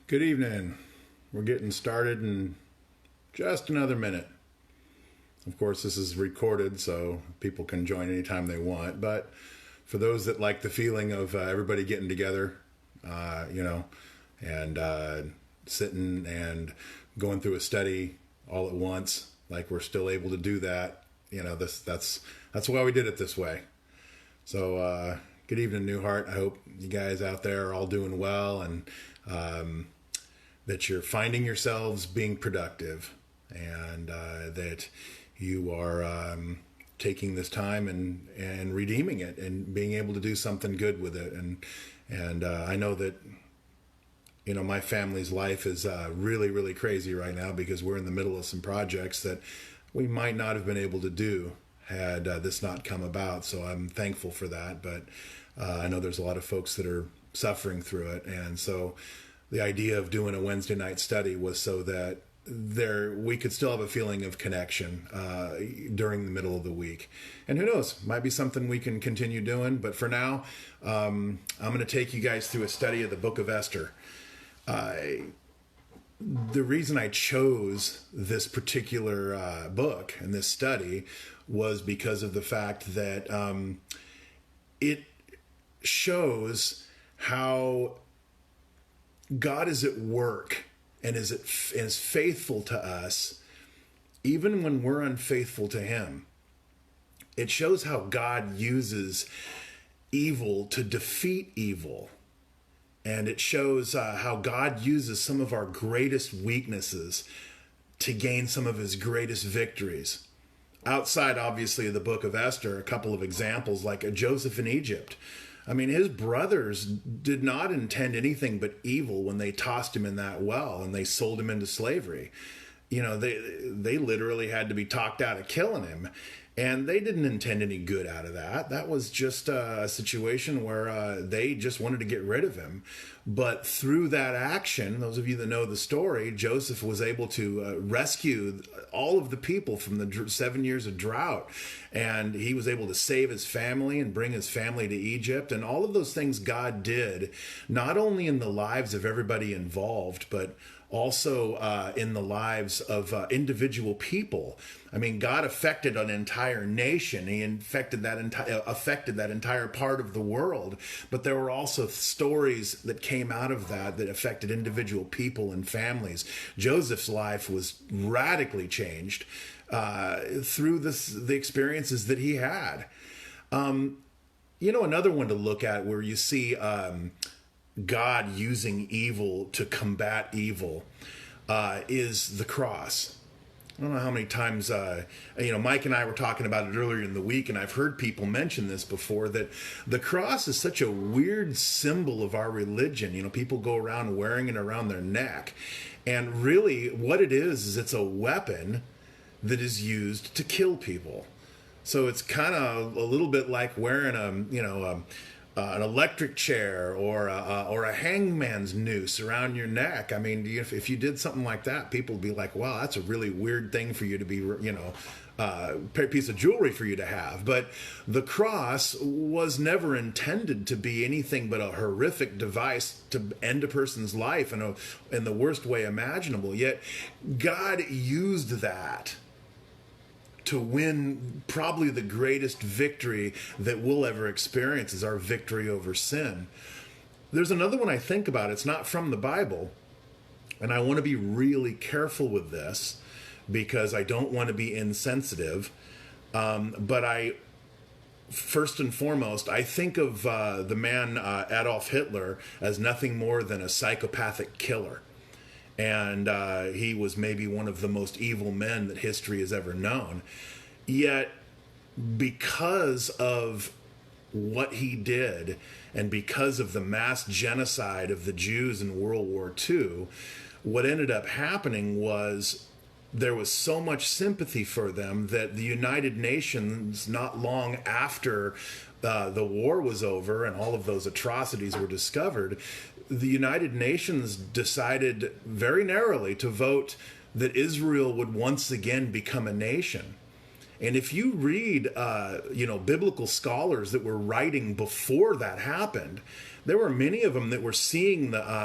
Good evening. We're getting started in just another minute. Of course, this is recorded, so people can join anytime they want. But for those that like the feeling of everybody getting together, and sitting and going through a study all at once, like we're still able to do that. That's why we did it this way. So, good evening, Newhart. I hope you guys out there are all doing well and that you're finding yourselves being productive and that you are taking this time and redeeming it and being able to do something good with it. And I know that, my family's life is really, really crazy right now because we're in the middle of some projects that we might not have been able to do had this not come about. So I'm thankful for that. But I know there's a lot of folks that are suffering through it. And so the idea of doing a Wednesday night study was so that we could still have a feeling of connection during the middle of the week. And who knows, might be something we can continue doing. But for now, I'm going to take you guys through a study of the book of Esther. The reason I chose this particular book and this study was because of the fact that it shows how God is at work and is faithful to us even when we're unfaithful to him. It shows how God uses evil to defeat evil. And it shows how God uses some of our greatest weaknesses to gain some of his greatest victories. Outside, obviously, of the book of Esther, a couple of examples like Joseph in Egypt. I mean, his brothers did not intend anything but evil when they tossed him in that well and they sold him into slavery. They literally had to be talked out of killing him. And they didn't intend any good out of that. That was just a situation where they just wanted to get rid of him. But through that action, those of you that know the story, Joseph was able to rescue all of the people from the 7 years of drought. And he was able to save his family and bring his family to Egypt. And all of those things God did, not only in the lives of everybody involved, but also in the lives of individual people. I mean, God affected an entire nation. He affected that entire part of the world. But there were also stories that came out of that affected individual people and families. Joseph's life was radically changed through the experiences that he had. Another one to look at where you see God using evil to combat evil is the cross. I don't know how many times, Mike and I were talking about it earlier in the week, and I've heard people mention this before, that the cross is such a weird symbol of our religion. People go around wearing it around their neck. And really what it is it's a weapon that is used to kill people. So it's kind of a little bit like wearing an electric chair or a hangman's noose around your neck. I mean, if you did something like that, people would be like, wow, that's a really weird thing for you to be, piece of jewelry for you to have. But the cross was never intended to be anything but a horrific device to end a person's life in the worst way imaginable. Yet God used that to win probably the greatest victory that we'll ever experience, is our victory over sin. There's another one I think about. It's not from the Bible, and I want to be really careful with this because I don't want to be insensitive. But first and foremost, I think of the man Adolf Hitler as nothing more than a psychopathic killer. And he was maybe one of the most evil men that history has ever known. Yet, because of what he did, and because of the mass genocide of the Jews in World War II, what ended up happening was there was so much sympathy for them that the United Nations, not long after the war was over and all of those atrocities were discovered, the United Nations decided very narrowly to vote that Israel would once again become a nation. And if you read, biblical scholars that were writing before that happened, there were many of them that were seeing that,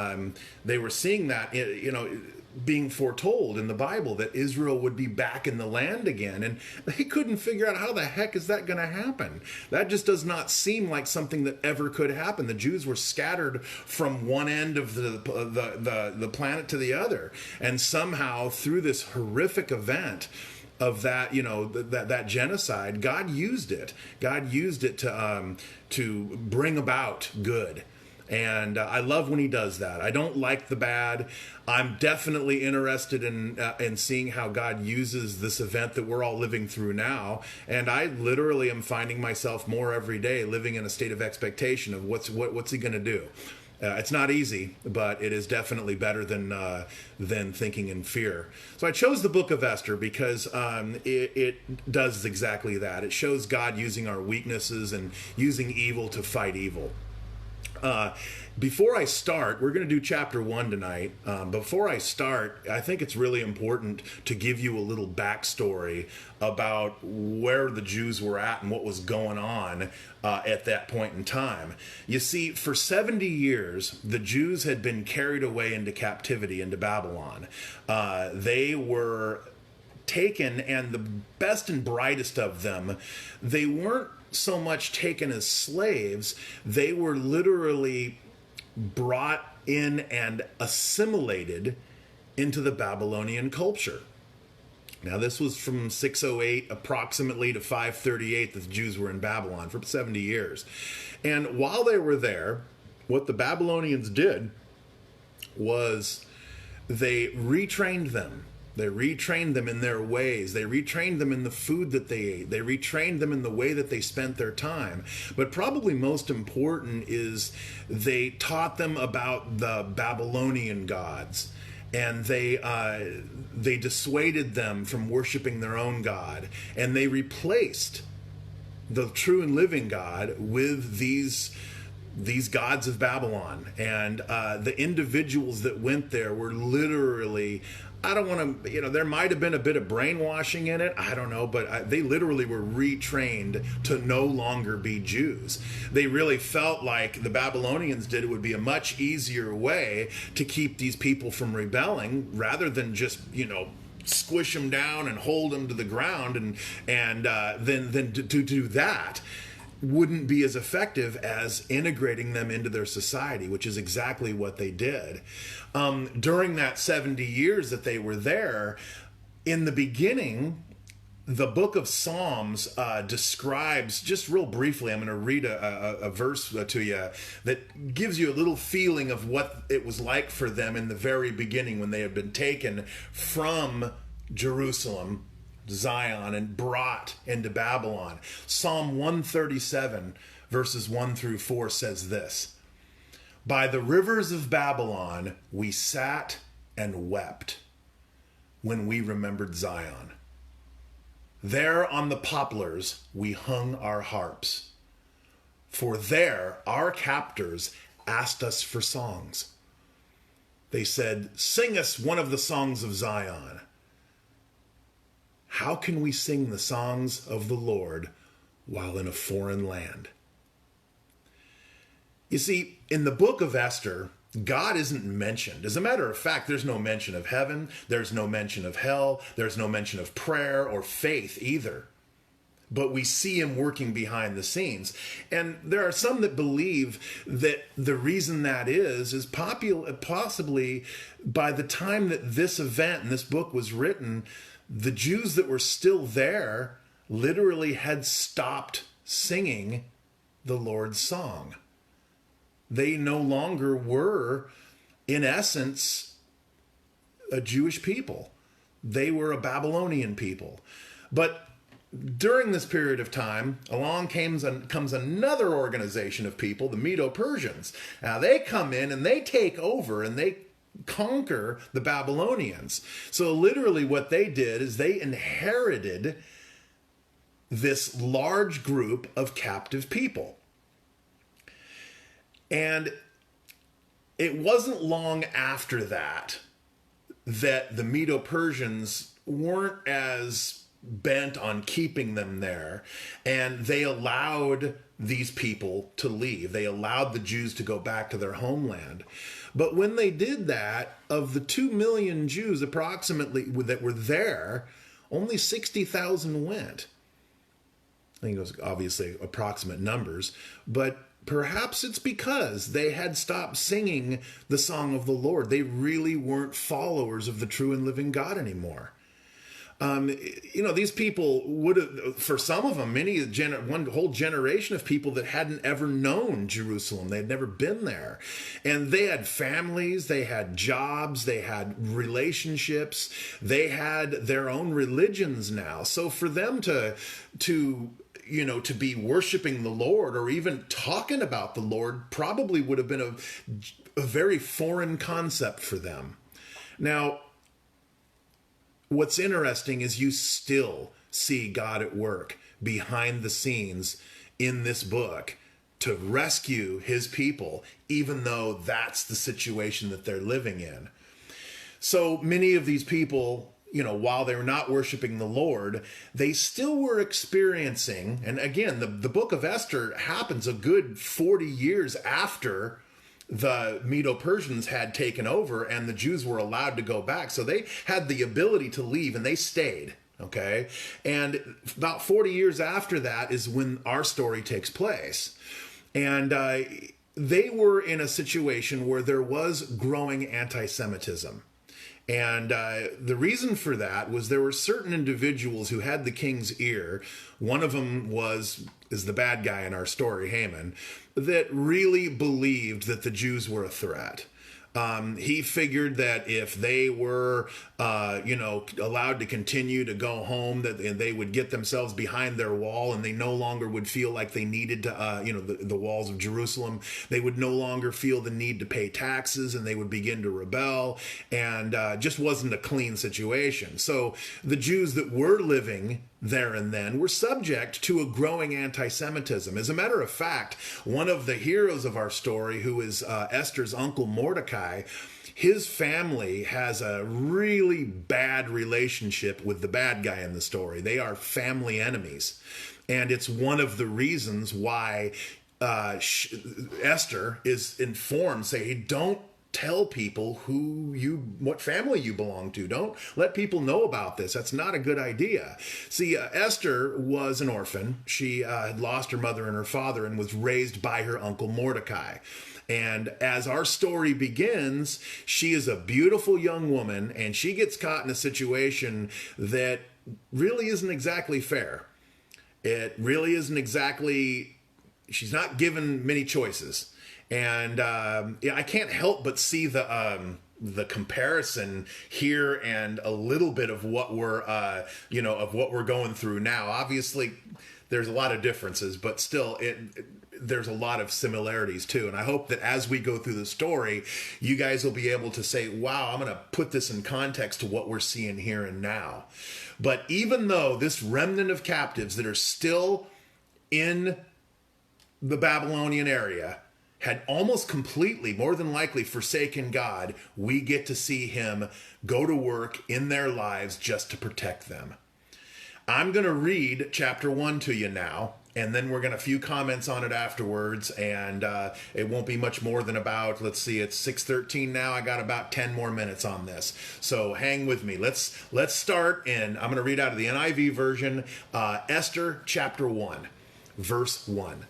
being foretold in the Bible that Israel would be back in the land again. And they couldn't figure out how the heck is that going to happen. That just does not seem like something that ever could happen. The Jews were scattered from one end of the planet to the other. And somehow through this horrific event of that, that genocide, God used it. God used it to bring about good. And I love when he does that. I don't like the bad. I'm definitely interested in seeing how God uses this event that we're all living through now. And I literally am finding myself more every day living in a state of expectation of what's he going to do. It's not easy, but it is definitely better than thinking in fear. So I chose the book of Esther because it does exactly that. It shows God using our weaknesses and using evil to fight evil. Before I start, we're going to do chapter 1 tonight. Before I start, I think it's really important to give you a little backstory about where the Jews were at and what was going on at that point in time. You see, for 70 years, the Jews had been carried away into captivity into Babylon. They were taken, and the best and brightest of them, they weren't so much taken as slaves, they were literally brought in and assimilated into the Babylonian culture. Now, this was from 608 approximately to 538 that the Jews were in Babylon for 70 years. And while they were there, what the Babylonians did was they retrained them. They retrained them in their ways. They retrained them in the food that they ate. They retrained them in the way that they spent their time. But probably most important is they taught them about the Babylonian gods. And they dissuaded them from worshiping their own God. And they replaced the true and living God with these gods of Babylon. And the individuals that went there were literally, I don't want to, there might have been a bit of brainwashing in it. I don't know, but they literally were retrained to no longer be Jews. They really felt like the Babylonians did. It would be a much easier way to keep these people from rebelling rather than just, squish them down and hold them to the ground and then to do that wouldn't be as effective as integrating them into their society, which is exactly what they did. During that 70 years that they were there, in the beginning, the book of Psalms describes, just real briefly, I'm going to read a verse to you that gives you a little feeling of what it was like for them in the very beginning when they had been taken from Jerusalem, Zion, and brought into Babylon. Psalm 137 verses 1 through 4 says this: "By the rivers of Babylon we sat and wept when we remembered Zion. There on the poplars we hung our harps, for there our captors asked us for songs. They said, 'Sing us one of the songs of Zion.' How can we sing the songs of the Lord while in a foreign land?" You see, in the book of Esther, God isn't mentioned. As a matter of fact, there's no mention of heaven, there's no mention of hell, there's no mention of prayer or faith either. But we see him working behind the scenes. And there are some that believe that the reason that is possibly by the time that this event and this book was written, the Jews that were still there literally had stopped singing the Lord's song. They no longer were, in essence, a Jewish people. They were a Babylonian people. But during this period of time, along comes another organization of people, the Medo-Persians. Now they come in and they take over and they conquer the Babylonians. So literally what they did is they inherited this large group of captive people. And it wasn't long after that that the Medo-Persians weren't as bent on keeping them there, and they allowed these people to leave. They allowed the Jews to go back to their homeland. But when they did that, of the 2 million Jews approximately that were there, only 60,000 went. I think it was obviously approximate numbers, but perhaps it's because they had stopped singing the song of the Lord. They really weren't followers of the true and living God anymore. These people would have, for some of them, one whole generation of people that hadn't ever known Jerusalem. They had never been there. And they had families, they had jobs, they had relationships, they had their own religions now. So for them to be worshiping the Lord or even talking about the Lord probably would have been a very foreign concept for them. Now, what's interesting is you still see God at work behind the scenes in this book to rescue his people, even though that's the situation that they're living in. So many of these people, while they were not worshiping the Lord, they still were experiencing, and again, the book of Esther happens a good 40 years after the Medo-Persians had taken over and the Jews were allowed to go back. So they had the ability to leave and they stayed. Okay. And about 40 years after that is when our story takes place. And they were in a situation where there was growing anti-Semitism. And the reason for that was there were certain individuals who had the king's ear. One of them is the bad guy in our story, Haman, that really believed that the Jews were a threat. He figured that if they were, allowed to continue to go home, that they would get themselves behind their wall and they no longer would feel like they needed to, the walls of Jerusalem. They would no longer feel the need to pay taxes and they would begin to rebel, and just wasn't a clean situation. So the Jews that were living there and then were subject to a growing anti-Semitism. As a matter of fact, one of the heroes of our story, who is Esther's uncle Mordecai, his family has a really bad relationship with the bad guy in the story. They are family enemies. And it's one of the reasons why Esther is informed, say, hey, don't tell people what family you belong to. Don't let people know about this. That's not a good idea. See, Esther was an orphan. She had lost her mother and her father and was raised by her uncle Mordecai. And as our story begins, she is a beautiful young woman and she gets caught in a situation that really isn't exactly fair. It really isn't exactly, she's not given many choices. And I can't help but see the comparison here and a little bit of what we're going through now. Obviously, there's a lot of differences, but still, there's a lot of similarities too. And I hope that as we go through the story, you guys will be able to say, wow, I'm going to put this in context to what we're seeing here and now. But even though this remnant of captives that are still in the Babylonian area had almost completely, more than likely, forsaken God, we get to see him go to work in their lives just to protect them. I'm going to read chapter 1 to you now, and then we're going to a few comments on it afterwards, and it won't be much more than about, let's see, it's 6:13 now. I got about 10 more minutes on this, so hang with me. Let's start, and I'm going to read out of the NIV version, Esther chapter 1, verse 1.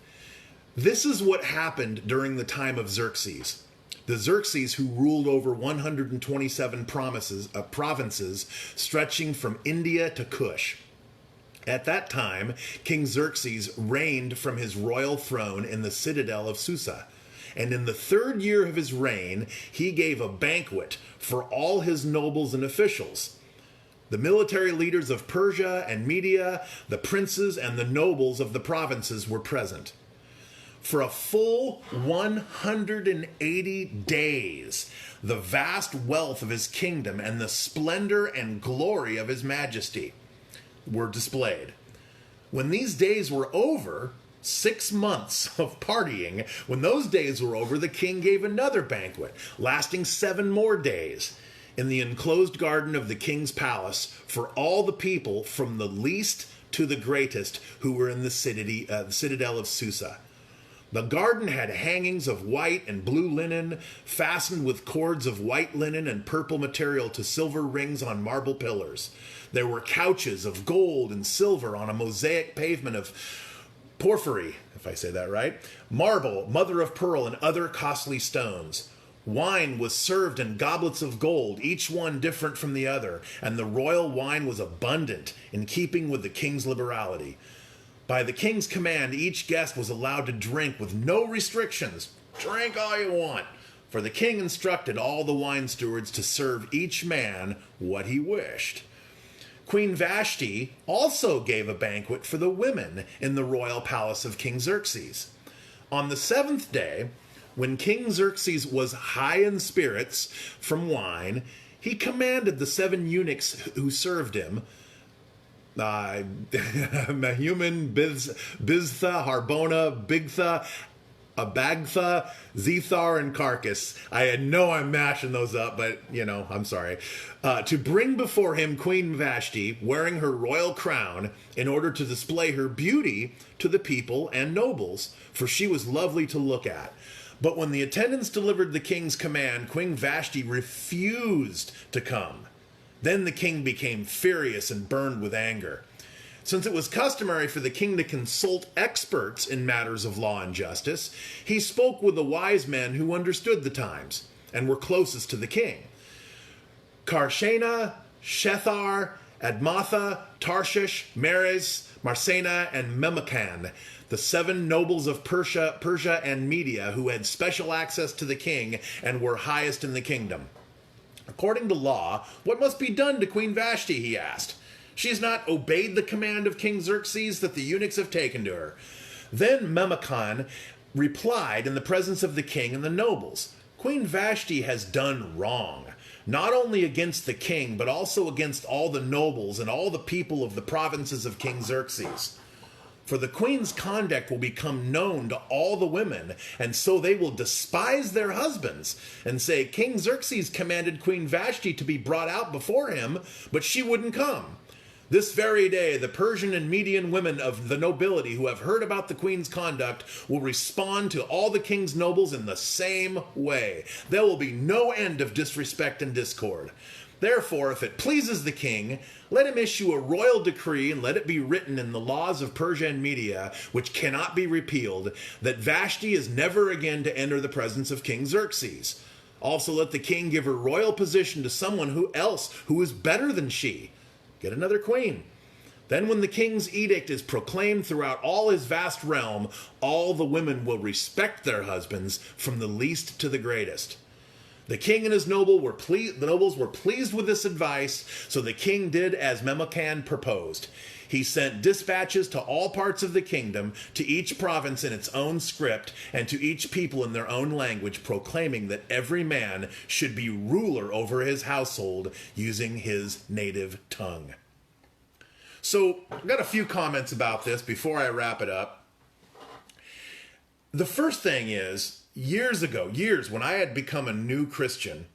This is what happened during the time of Xerxes. The Xerxes who ruled over 127 provinces stretching from India to Kush. At that time, King Xerxes reigned from his royal throne in the citadel of Susa. And in the 3rd year of his reign, he gave a banquet for all his nobles and officials. The military leaders of Persia and Media, the princes and the nobles of the provinces were present. For a full 180 days, the vast wealth of his kingdom and the splendor and glory of his majesty were displayed. When these days were over, 6 months of partying, when those days were over, the king gave another banquet, lasting 7 more days. in the enclosed garden of the king's palace for all the people from the least to the greatest who were in the citadel of Susa. The garden had hangings of white and blue linen, fastened with cords of white linen and purple material to silver rings on marble pillars. There were couches of gold and silver on a mosaic pavement of porphyry, if I say that right, marble, mother of pearl, and other costly stones. Wine was served in goblets of gold, each one different from the other, and the royal wine was abundant, in keeping with the king's liberality. By the king's command, each guest was allowed to drink with no restrictions. Drink all you want. For the king instructed all the wine stewards to serve each man what he wished. Queen Vashti also gave a banquet for the women in the royal palace of King Xerxes. On the 7th day, when King Xerxes was high in spirits from wine, he commanded the 7 eunuchs who served him, Mehuman, Biztha, Harbona, Bigtha, Abagtha, Zethar, and Carcass. I know I'm mashing those up, but, I'm sorry. To bring before him Queen Vashti, wearing her royal crown, in order to display her beauty to the people and nobles, for she was lovely to look at. But when the attendants delivered the king's command, Queen Vashti refused to come. Then the king became furious and burned with anger. Since it was customary for the king to consult experts in matters of law and justice, he spoke with the wise men who understood the times and were closest to the king. Karshena, Shethar, Admatha, Tarshish, Meres, Marsena, and Memucan, the 7 nobles of Persia and Media who had special access to the king and were highest in the kingdom. According to law, what must be done to Queen Vashti, he asked. She has not obeyed the command of King Xerxes that the eunuchs have taken to her. Then Memucan replied in the presence of the king and the nobles, Queen Vashti has done wrong, not only against the king, but also against all the nobles and all the people of the provinces of King Xerxes. For the queen's conduct will become known to all the women, and so they will despise their husbands and say, King Xerxes commanded Queen Vashti to be brought out before him, but she wouldn't come. This very day, the Persian and Median women of the nobility who have heard about the queen's conduct will respond to all the king's nobles in the same way. There will be no end of disrespect and discord. Therefore, if it pleases the king, let him issue a royal decree and let it be written in the laws of Persia and Media, which cannot be repealed, that Vashti is never again to enter the presence of King Xerxes. Also let the king give her royal position to someone else who is better than she. Get another queen. Then when the king's edict is proclaimed throughout all his vast realm, all the women will respect their husbands from the least to the greatest. The king and his nobles were pleased with this advice, so the king did as Memucan proposed. He sent dispatches to all parts of the kingdom, to each province in its own script, and to each people in their own language, proclaiming that every man should be ruler over his household using his native tongue. So, I've got a few comments about this before I wrap it up. The first thing is, years when I had become a new Christian,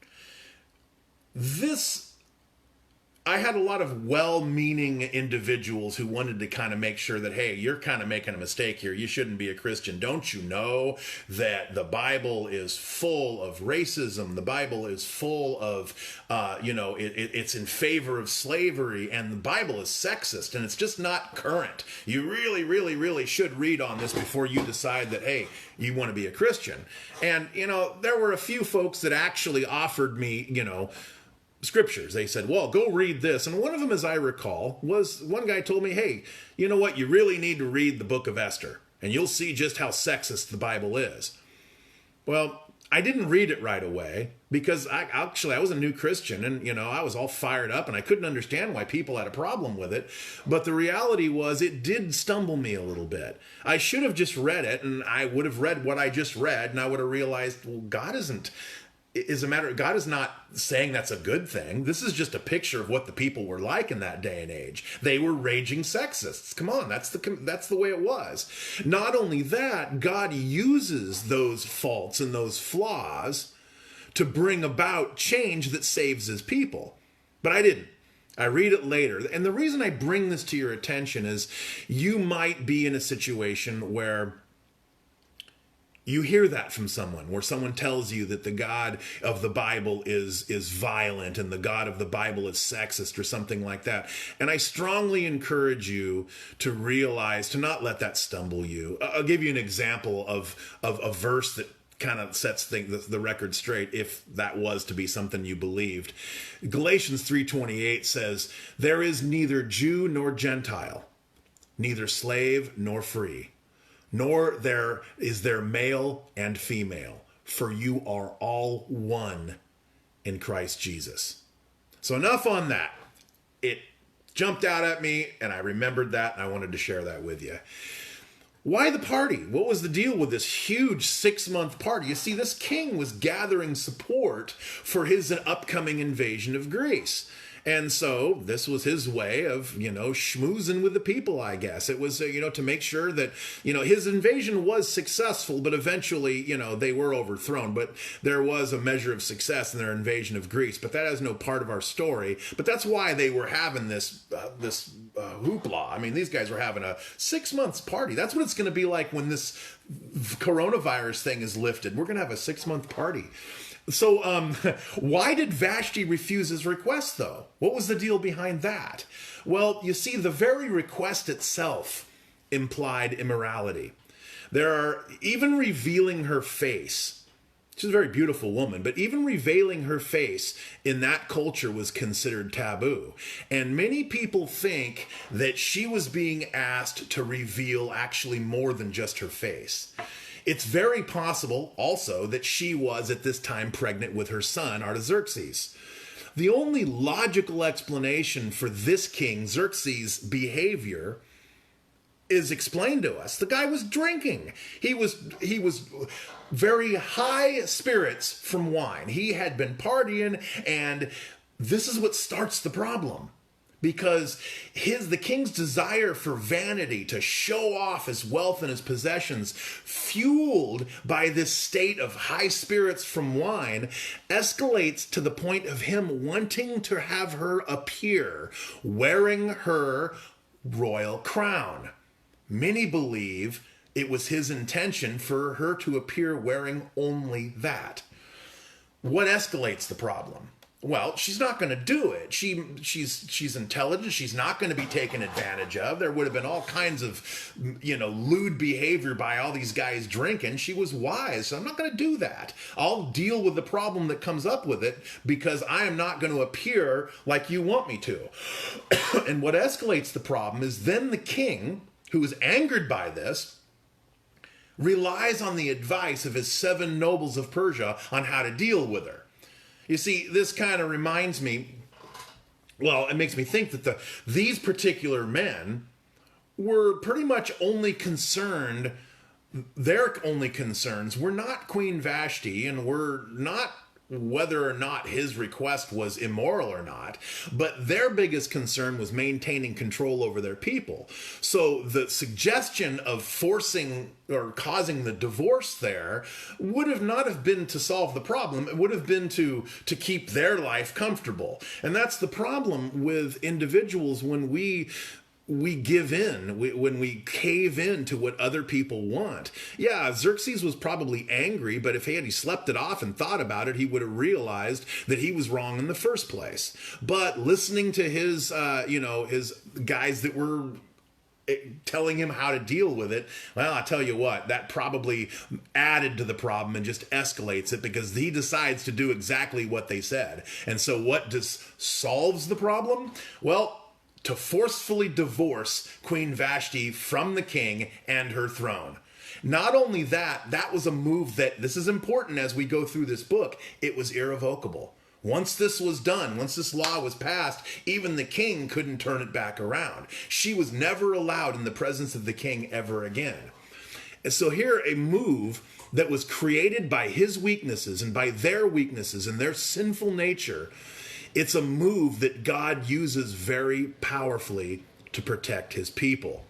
I had a lot of well-meaning individuals who wanted to kind of make sure that, hey, you're kind of making a mistake here. You shouldn't be a Christian. Don't you know that the Bible is full of racism? The Bible is full of, it's in favor of slavery, and the Bible is sexist, and it's just not current. You really, really, really should read on this before you decide that, hey, you want to be a Christian. And, there were a few folks that actually offered me, scriptures. They said, well, go read this. And one of them, as I recall, was one guy told me, hey, you know what? You really need to read the book of Esther, and you'll see just how sexist the Bible is. Well, I didn't read it right away because I was a new Christian, and, I was all fired up and I couldn't understand why people had a problem with it. But the reality was it did stumble me a little bit. I should have just read it, and I would have read what I just read, and I would have realized, well, God is not saying that's a good thing. This is just a picture of what the people were like in that day and age. They were raging sexists. Come on, that's the way it was. Not only that, God uses those faults and those flaws to bring about change that saves his people. But I didn't. I read it later. And the reason I bring this to your attention is you might be in a situation where you hear that from someone, where someone tells you that the God of the Bible is violent and the God of the Bible is sexist or something like that. And I strongly encourage you to realize, to not let that stumble you. I'll give you an example of a verse that kind of sets the record straight, if that was to be something you believed. Galatians 3:28 says, "There is neither Jew nor Gentile, neither slave nor free, nor is there male and female, for you are all one in Christ Jesus." So enough on that. It jumped out at me, and I remembered that, and I wanted to share that with you. Why the party? What was the deal with this huge 6-month party? You see, this king was gathering support for his upcoming invasion of Greece. And so this was his way of, schmoozing with the people, I guess. It was, to make sure that, his invasion was successful, but eventually, they were overthrown. But there was a measure of success in their invasion of Greece. But that is no part of our story. But that's why they were having this hoopla. I mean, these guys were having a 6 months party. That's what it's going to be like when this coronavirus thing is lifted. We're going to have a 6-month party. So why did Vashti refuse his request, though? What was the deal behind that? Well, you see, the very request itself implied immorality. Even revealing her face. She's a very beautiful woman, but even revealing her face in that culture was considered taboo. And many people think that she was being asked to reveal actually more than just her face. It's very possible also that she was at this time pregnant with her son, Artaxerxes. The only logical explanation for this king, Xerxes' behavior is explained to us. The guy was drinking. He was very high spirits from wine. He had been partying, and this is what starts the problem. Because the king's desire for vanity, to show off his wealth and his possessions, fueled by this state of high spirits from wine, escalates to the point of him wanting to have her appear wearing her royal crown. Many believe it was his intention for her to appear wearing only that. What escalates the problem? Well, she's not going to do it. She's intelligent. She's not going to be taken advantage of. There would have been all kinds of, lewd behavior by all these guys drinking. She was wise. So I'm not going to do that. I'll deal with the problem that comes up with it because I am not going to appear like you want me to. And what escalates the problem is then the king, who is angered by this, relies on the advice of his 7 nobles of Persia on how to deal with her. You see, this kind of reminds me, it makes me think that these particular men were pretty much only concerned, their only concerns were not Queen Vashti and were not whether or not his request was immoral or not, but their biggest concern was maintaining control over their people. So the suggestion of forcing or causing the divorce there would have not have been to solve the problem. It would have been to keep their life comfortable. And that's the problem with individuals when we give in, when we cave in to what other people want. Yeah, Xerxes was probably angry, but if he slept it off and thought about it, he would have realized that he was wrong in the first place. But listening to his guys that were telling him how to deal with it, well, I tell you what, that probably added to the problem and just escalates it because he decides to do exactly what they said. And so what solves the problem? Well, to forcefully divorce Queen Vashti from the king and her throne. Not only that, that was a move that, this is important as we go through this book, it was irrevocable. Once this was done, once this law was passed, even the king couldn't turn it back around. She was never allowed in the presence of the king ever again. And so here, a move that was created by his weaknesses and by their weaknesses and their sinful nature, it's a move that God uses very powerfully to protect his people.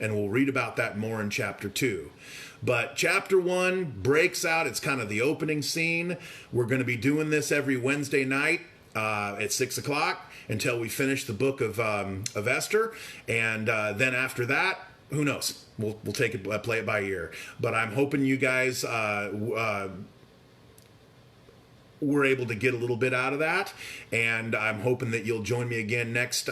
and we'll read about that more in chapter 2. But chapter 1 breaks out. It's kind of the opening scene. We're going to be doing this every Wednesday night at 6 o'clock until we finish the book of Esther. And then after that, who knows? We'll take it, play it by ear. But I'm hoping you guys were able to get a little bit out of that, and I'm hoping that you'll join me again next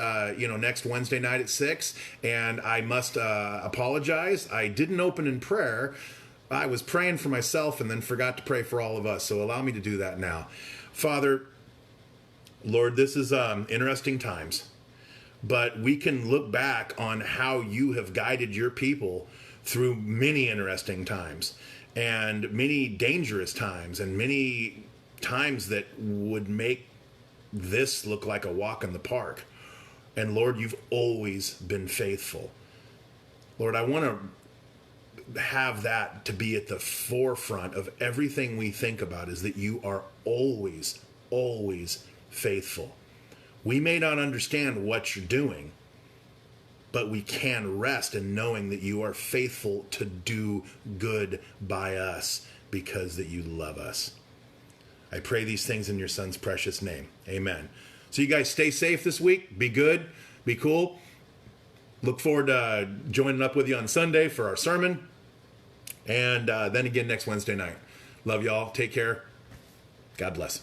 Wednesday night at 6. And I must apologize. I didn't open in prayer. I was praying for myself and then forgot to pray for all of us. So allow me to do that now. Father, Lord, this is interesting times, but we can look back on how you have guided your people through many interesting times and many dangerous times and many times that would make this look like a walk in the park. And Lord, you've always been faithful. Lord, I want to have that to be at the forefront of everything we think about, is that you are always, always faithful. We may not understand what you're doing, but we can rest in knowing that you are faithful to do good by us because that you love us. I pray these things in your son's precious name. Amen. So you guys stay safe this week. Be good. Be cool. Look forward to joining up with you on Sunday for our sermon. And then again next Wednesday night. Love y'all. Take care. God bless.